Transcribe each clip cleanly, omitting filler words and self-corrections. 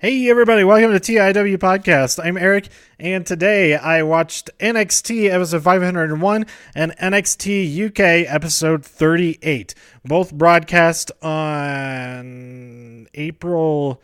Hey everybody, welcome to TIW Podcast. I'm Eric, and today I watched NXT episode 501 and NXT UK episode 38, both broadcast on April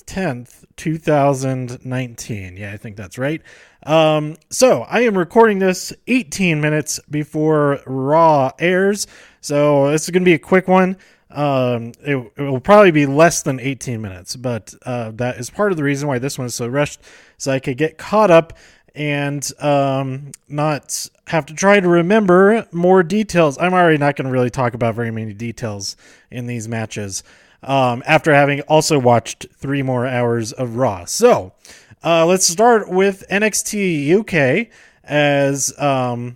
10th, 2019. Yeah, I think that's right. So I am recording this 18 minutes before Raw airs, so this is going to be a quick one. It will probably be less than 18 minutes, but that is part of the reason why this one is so rushed, so I could get caught up and not have to try to remember more details. I'm already not going to really talk about very many details in these matches after having also watched 3 more hours of Raw. So let's start with NXT UK as oh,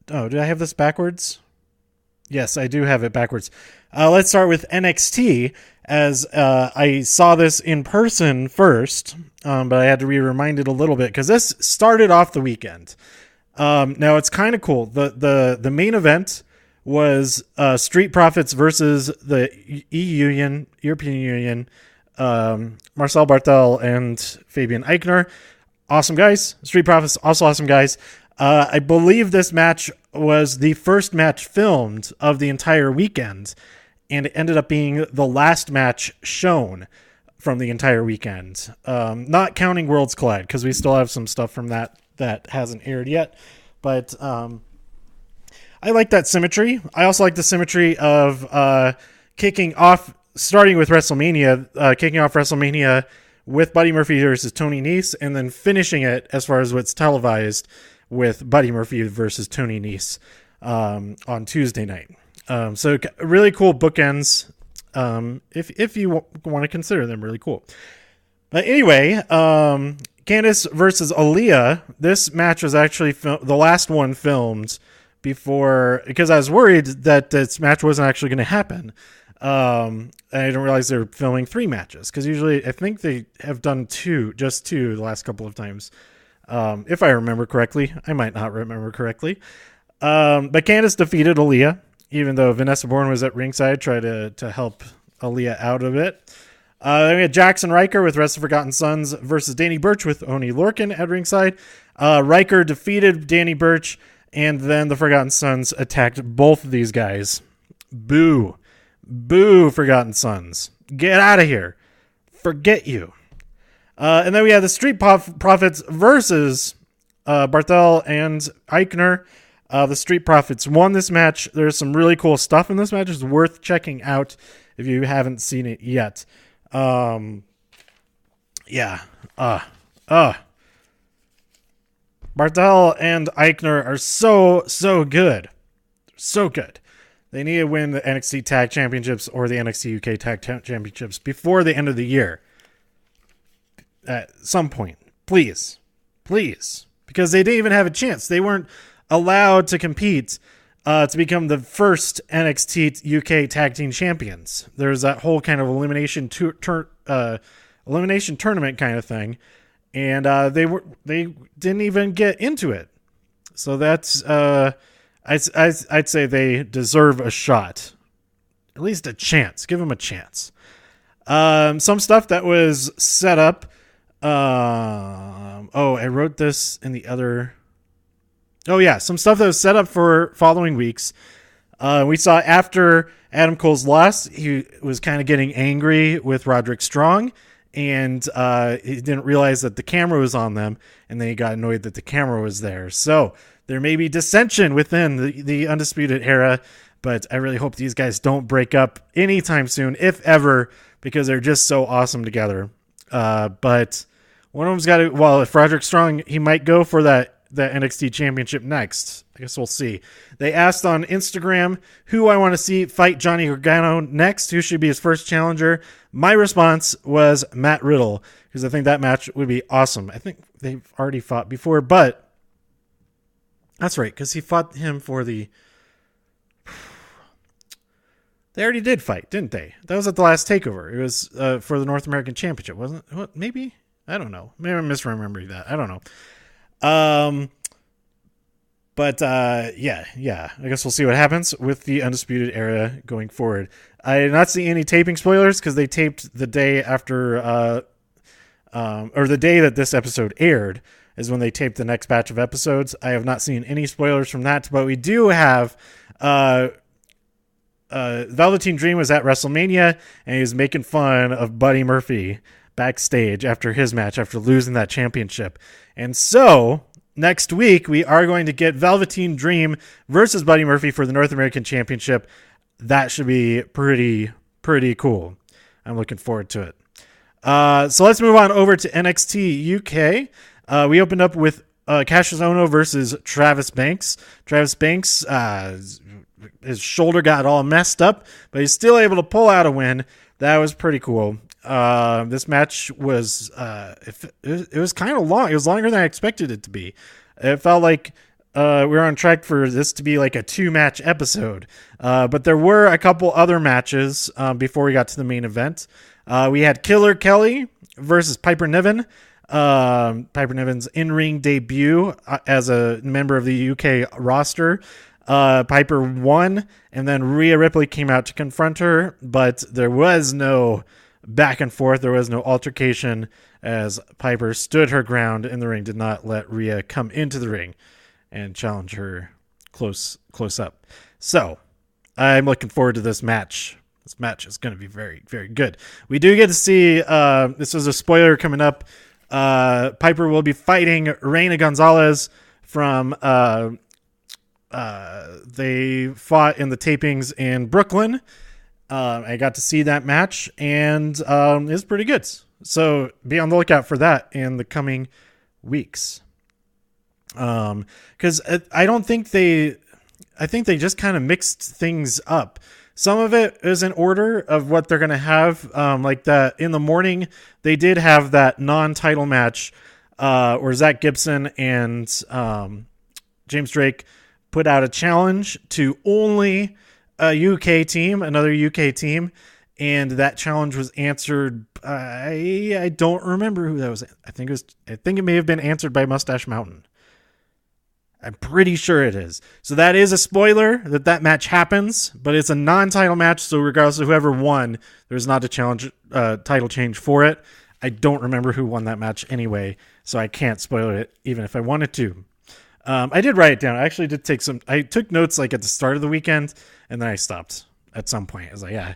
did I have this backwards? Yes, I do have it backwards. Let's start with NXT, as I saw this in person first, but I had to be reminded a little bit because this started off the weekend. Now it's kind of cool. The main event was Street Profits versus the European Union, Marcel Barthel and Fabian Eichner. Awesome guys. Street Profits, also awesome guys. I believe this match was the first match filmed of the entire weekend, and it ended up being the last match shown from the entire weekend. Not counting Worlds Collide, because we still have some stuff from that hasn't aired yet. But I like that symmetry. I also like the symmetry of kicking off, starting with WrestleMania, kicking off WrestleMania with Buddy Murphy versus Tony Nese, and then finishing it, as far as what's televised, with Buddy Murphy versus Tony Nese on Tuesday night. So really cool bookends, if you want to consider them really cool. But anyway, Candice versus Aaliyah. This match was actually the last one filmed before, because I was worried that this match wasn't actually going to happen. I didn't realize they were filming 3 matches, because usually I think they have done just two the last couple of times. If I remember correctly. I might not remember correctly. But Candice defeated Aaliyah, even though Vanessa Bourne was at ringside, trying to help Aaliyah out of it. Then we had Jackson Riker with Rest of Forgotten Sons versus Danny Burch with Oni Lorcan at ringside. Riker defeated Danny Burch, and then the Forgotten Sons attacked both of these guys. Boo. Boo, Forgotten Sons. Get out of here. Forget you. And then we had the Street Profits versus Barthel and Eichner. The Street Profits won this match. There's some really cool stuff in this match. It's worth checking out if you haven't seen it yet. Barthel and Eichner are so good. So good. They need to win the NXT Tag Championships or the NXT UK Tag Championships before the end of the year. At some point, please, because they didn't even have a chance. They weren't allowed to compete to become the first NXT UK Tag Team Champions. There's that whole kind of elimination tournament kind of thing, and they didn't even get into it. So that's I'd say they deserve a shot, at least a chance. Give them a chance. Some stuff that was set up. I wrote this in the other. Oh yeah, some stuff that was set up for following weeks. We saw after Adam Cole's loss, he was kind of getting angry with Roderick Strong, and he didn't realize that the camera was on them, and then he got annoyed that the camera was there. So there may be dissension within the Undisputed Era, but I really hope these guys don't break up anytime soon, if ever, because they're just so awesome together. But one of them's got to, well, if Roderick Strong, he might go for that NXT championship next. I guess we'll see. They asked on Instagram who I want to see fight Johnny Gargano next, who should be his first challenger. My response was Matt Riddle, because I think that match would be awesome. I think they've already fought before, but that's right, because he fought him for the... They already did fight, didn't they? That was at the last TakeOver. It was for the North American Championship, wasn't it? What, maybe? I don't know. Maybe I'm misremembering that. I don't know. But yeah. I guess we'll see what happens with the Undisputed Era going forward. I did not see any taping spoilers because they taped the day after, or the day that this episode aired is when they taped the next batch of episodes. I have not seen any spoilers from that, but we do have Velveteen Dream was at WrestleMania and he was making fun of Buddy Murphy backstage after his match, after losing that championship. And so next week we are going to get Velveteen Dream versus Buddy Murphy for the North American Championship. That should be pretty cool. I'm looking forward to it. So let's move on over to NXT UK. We opened up with Cassius Ohno versus Travis Banks. Travis Banks, his shoulder got all messed up, but he's still able to pull out a win. That was pretty cool. This match was it was kind of long. It was longer than I expected it to be. It felt like we were on track for this to be like a 2-match episode. But there were a couple other matches before we got to the main event. We had Killer Kelly versus Piper Niven. Piper Niven's in-ring debut as a member of the UK roster. Piper won, and then Rhea Ripley came out to confront her, but there was no back and forth. There was no altercation as Piper stood her ground in the ring, did not let Rhea come into the ring and challenge her close up. So I'm looking forward to this match. This match is going to be very, very good. We do get to see, this is a spoiler coming up, Piper will be fighting Reina Gonzalez from, they fought in the tapings in Brooklyn. I got to see that match, and it's pretty good. So be on the lookout for that in the coming weeks. Because I think they just kind of mixed things up. Some of it is in order of what they're going to have. Like that in the morning, they did have that non-title match where Zach Gibson and James Drake put out a challenge to only a UK team, another UK team, and that challenge was answered. I don't remember who that was. I think it may have been answered by Mustache Mountain. I'm pretty sure it is. So that is a spoiler that match happens, but it's a non-title match. So regardless of whoever won, there's not a challenge title change for it. I don't remember who won that match anyway, so I can't spoil it even if I wanted to. I did write it down. I actually did I took notes like at the start of the weekend, and then I stopped at some point. I was like, yeah,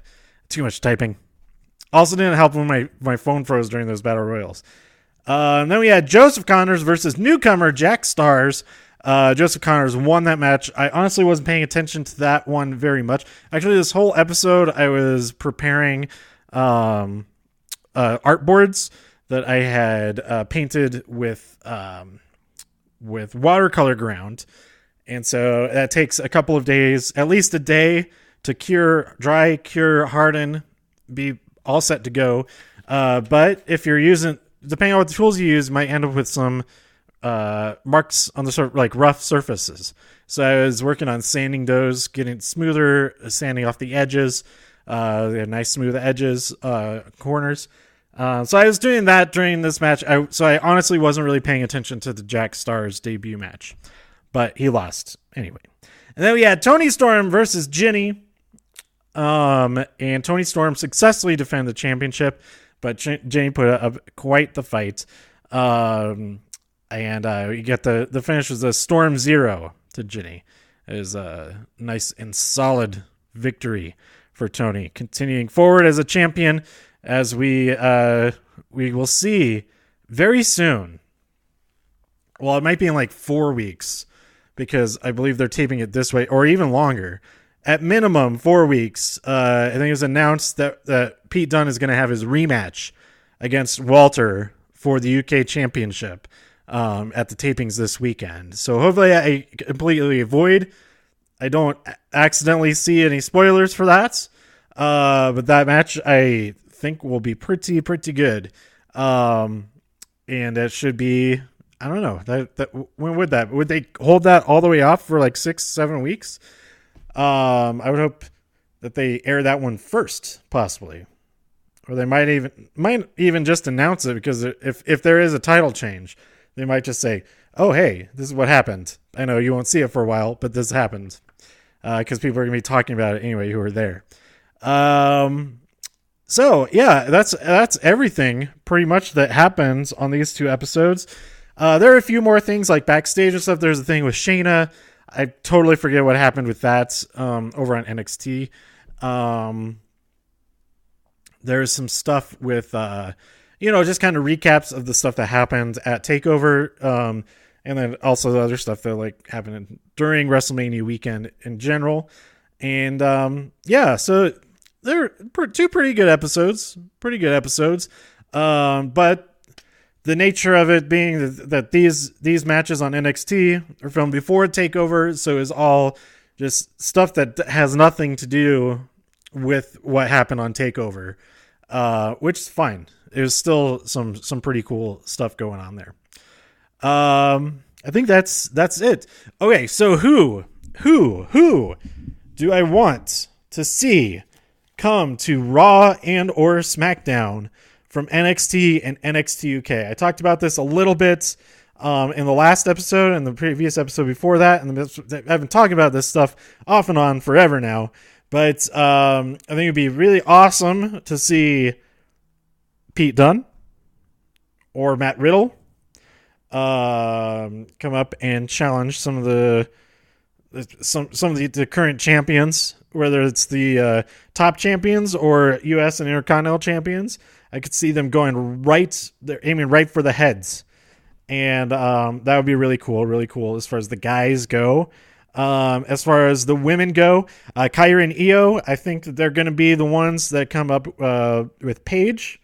too much typing. Also didn't help when my phone froze during those battle royals. And then we had Joseph Connors versus newcomer Jack Stars. Joseph Connors won that match. I honestly wasn't paying attention to that one very much. Actually, this whole episode, I was preparing art boards that I had painted with watercolor ground. And so that takes a couple of days, at least a day, to dry, cure, harden, be all set to go. But if you're using, depending on what the tools you use, you might end up with some marks on the like rough surfaces. So I was working on sanding those, getting it smoother, sanding off the edges. They have nice smooth edges, corners. So I was doing that during this match. So I honestly wasn't really paying attention to the Jack Stars debut match, but he lost anyway. And then we had Toni Storm versus Jinny. And Toni Storm successfully defended the championship, but Jinny put up quite the fight. And you get the finish was a Storm 0 to Jinny. It was a nice and solid victory for Toni, continuing forward as a champion, as we will see very soon. Well, it might be in like 4 weeks, because I believe they're taping it this way, or even longer. At minimum, 4 weeks. I think it was announced that Pete Dunne is going to have his rematch against Walter for the UK Championship at the tapings this weekend. So hopefully I completely avoid. I don't accidentally see any spoilers for that. But that match I think will be pretty good. And it should be, I don't know, when would they hold that all the way off for like 6-7 weeks? I would hope that they air that one first, possibly. Or they might even just announce it, because if there is a title change, They might just say, oh, hey, this is what happened. I know you won't see it for a while, but this happened. Because people are going to be talking about it anyway who are there. So, yeah, that's everything pretty much that happens on these two episodes. There are a few more things like backstage and stuff. There's a thing with Shayna. I totally forget what happened with that over on NXT. There's some stuff with, just kind of recaps of the stuff that happened at TakeOver. And then also the other stuff that happened during WrestleMania weekend in general. And so they're two pretty good episodes. But the nature of it being that these matches on NXT are filmed before TakeOver, so is all just stuff that has nothing to do with what happened on TakeOver, which is fine. There's still some pretty cool stuff going on there. I think that's it. Okay, so who do I want to see come to Raw and or SmackDown from NXT and NXT UK? I talked about this a little bit in the last episode and the previous episode before that, and I've been talking about this stuff off and on forever now. But I think it'd be really awesome to see Pete Dunne or Matt Riddle come up and challenge some of the current champions, whether it's the top champions or U.S. and Intercontinental champions. I could see them going they're aiming right for the heads. And that would be really cool as far as the guys go. As far as the women go, Kairi and Io, I think that they're going to be the ones that come up with Paige.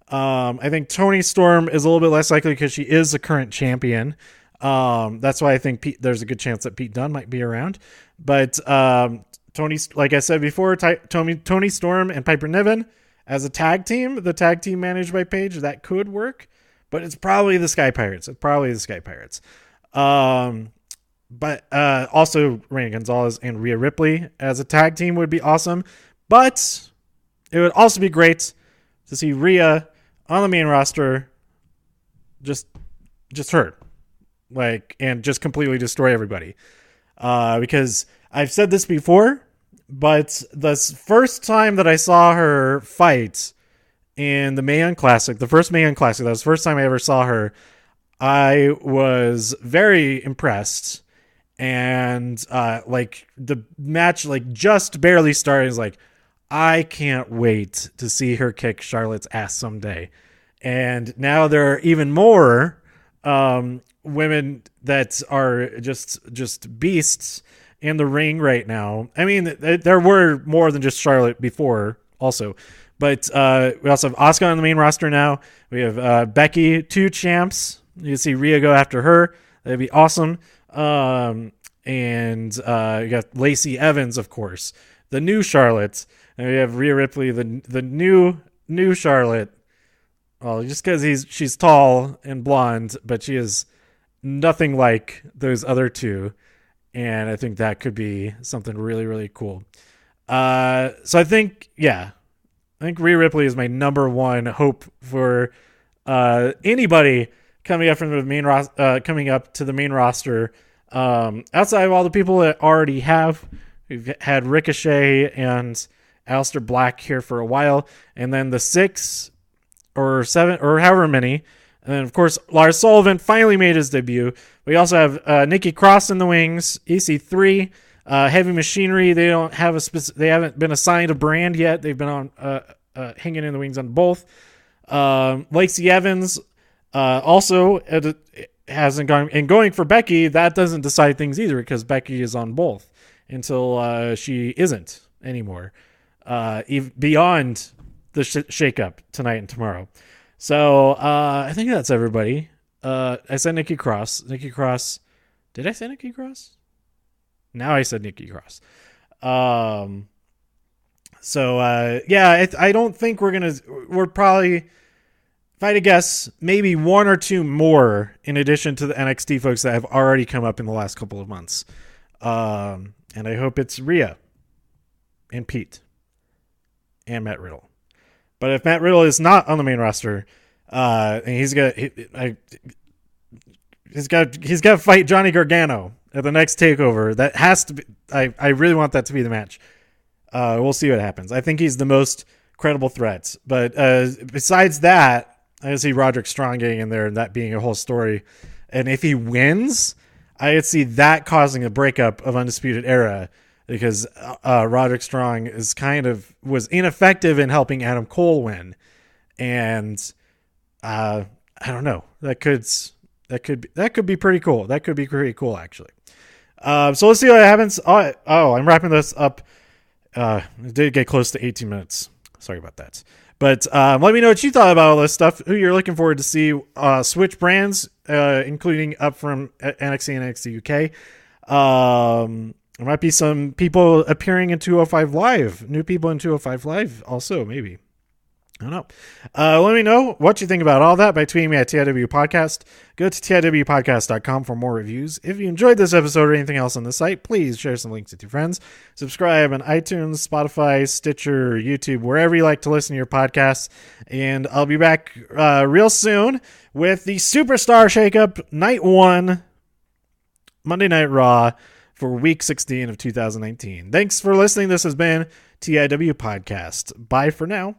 I think Toni Storm is a little bit less likely because she is the current champion. That's why I think there's a good chance that Pete Dunne might be around. But Tony, like I said before, Toni Storm and Piper Niven as a tag team, the tag team managed by Paige, that could work. But it's probably the Sky Pirates. But also Reina Gonzalez and Rhea Ripley as a tag team would be awesome. But it would also be great to see Rhea on the main roster just hurt. And just completely destroy everybody. Because I've said this before, but the first time that I saw her fight in the Mae Young Classic, that was the first time I ever saw her, I was very impressed. And the match just barely started. It's like, I can't wait to see her kick Charlotte's ass someday. And now there are even more women that are just beasts in the ring right now. I mean, there were more than just Charlotte before also. But we also have Asuka on the main roster now. We have Becky, 2 champs. You can see Rhea go after her. That'd be awesome. And you got Lacey Evans, of course, the new Charlotte. And we have Rhea Ripley, the new Charlotte. Well, just because she's tall and blonde, but she is nothing like those other two. And I think that could be something really, really cool. So I think Rhea Ripley is my number one hope for anybody coming up to the main roster. Outside of all the people that already have, we've had Ricochet and Aleister Black here for a while, and then the 6 or 7 or however many, and then of course Lars Sullivan finally made his debut. We also have Nikki Cross in the wings, EC3, Heavy Machinery. They haven't been assigned a brand yet. They've been on hanging in the wings on both. Lacey Evans also hasn't gone, and going for Becky, that doesn't decide things either because Becky is on both until she isn't anymore. Beyond the shakeup tonight and tomorrow. So I think that's everybody. I said Nikki Cross. Did I say Nikki Cross? Now I said Nikki Cross. I don't think we're probably, if I had to guess, maybe 1 or 2 more in addition to the NXT folks that have already come up in the last couple of months. And I hope it's Rhea and Pete and Matt Riddle. But if Matt Riddle is not on the main roster, and he's got to fight Johnny Gargano at the next TakeOver. That has to be. I really want that to be the match. We'll see what happens. I think he's the most credible threat. But besides that, I see Roderick Strong getting in there and that being a whole story. And if he wins, I could see that causing a breakup of Undisputed Era, because Roderick Strong was ineffective in helping Adam Cole win. And I don't know. That could be pretty cool. That could be pretty cool, actually. So let's see what happens. I'm wrapping this up. It did get close to 18 minutes. Sorry about that. But let me know what you thought about all this stuff, who you're looking forward to see switch brands, including up from NXT and NXT UK. There might be some people appearing in 205 Live, new people in 205 Live also, maybe. I don't know. Let me know what you think about all that by tweeting me at TIW Podcast. Go to TIWpodcast.com for more reviews. If you enjoyed this episode or anything else on the site, please share some links with your friends. Subscribe on iTunes, Spotify, Stitcher, YouTube, wherever you like to listen to your podcasts. And I'll be back real soon with the Superstar Shakeup Night 1, Monday Night Raw for Week 16 of 2019. Thanks for listening. This has been TIW Podcast. Bye for now.